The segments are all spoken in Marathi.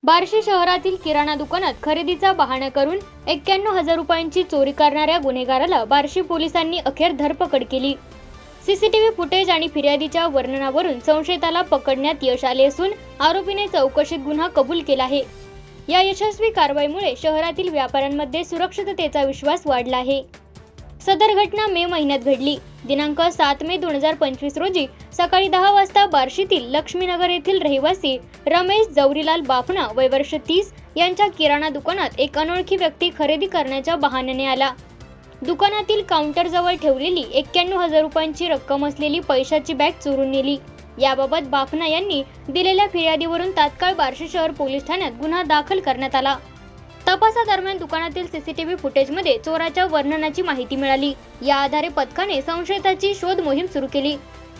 बार्शी शहरातील किराणा दुकानात खरेदीचा बहाणा करून 91,000 रुपयांची चोरी करणाऱ्या गुन्हेगाराला बार्शी पोलिसांनी अखेर धरपकड केली। सीसीटीव्ही फुटेज आणि फिर्यादीच्या वर्णनावरून संशयिताला पकडण्यात यश आले असून आरोपीने चौकशीत गुन्हा कबूल केला आहे। या यशस्वी कारवाईमुळे शहरातील व्यापाऱ्यांमध्ये सुरक्षिततेचा विश्वास वाढला आहे। सदर घटना मे महिन्यात घडली। दिनांक 7 मे 2025 रोजी सकाळी 10 वाजता बार्शीतील लक्ष्मीनगर येथील रहिवासी रमेश जवरीलाल बाफना वय वर्ष 30 यांच्या किराणा दुकानात एक अनोळखी व्यक्ती खरेदी करण्याच्या बहाण्याने आला। दुकानातील काउंटरजवळ ठेवलेली 91,000 रुपयांची रक्कम असलेली पैशाची बॅग चोरून नेली। याबाबत बाफना यांनी दिलेल्या फिर्यादीवरून तात्काळ बार्शी शहर पोलीस ठाण्यात गुन्हा दाखल करण्यात आला। तपासादरम्यान दुकानातील सीसीटीव्ही फुटेजमध्ये चोराच्या वर्णनाची माहिती मिळाली। या आधारे पथकाने संशयिताची शोध मोहीम सुरू केली।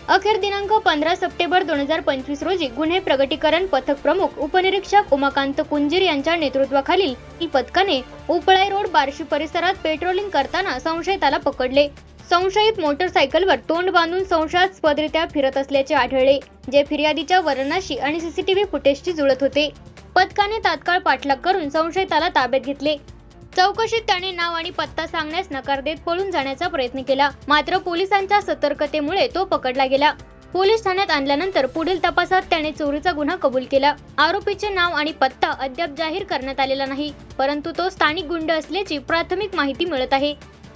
अखेर दिनांक 15 सप्टेंबर 2025 रोजी गुन्हे प्रगटीकरण पथक प्रमुख उपनिरीक्षक उमाकांत कुंजीर यांच्या नेतृत्वाखालील पथकाने उपळाई रोड बार्शी परिसरात पेट्रोलिंग करताना संशयिताला पकडले। संशयित मोटरसायकलवर तोंड बांधून संशयास्पदरित्या फिरत असल्याचे आढळले, जे फिर्यादीच्या वर्णनाशी आणि सीसीटीव्ही फुटेजशी जुळत होते। पथकाने तात्काळ पाठलाग करून संशयिताला ताब्यात घेतले। चौकशीत त्याने नाव आणि पत्ता सांगण्यास नकार देत पळून जाण्याचा प्रयत्न केला, मात्र पोलिसांच्या सतर्कतेमुळे तो पकडला गेला। पोलीस ठाण्यात आणल्यानंतर पुढील तपासात त्याने चोरीचा गुन्हा कबूल केला। आरोपीचे नाव आणि पत्ता अद्याप जाहीर करण्यात आलेला नाही, परंतु तो स्थानिक गुंड असल्याची प्राथमिक माहिती मिळत आहे।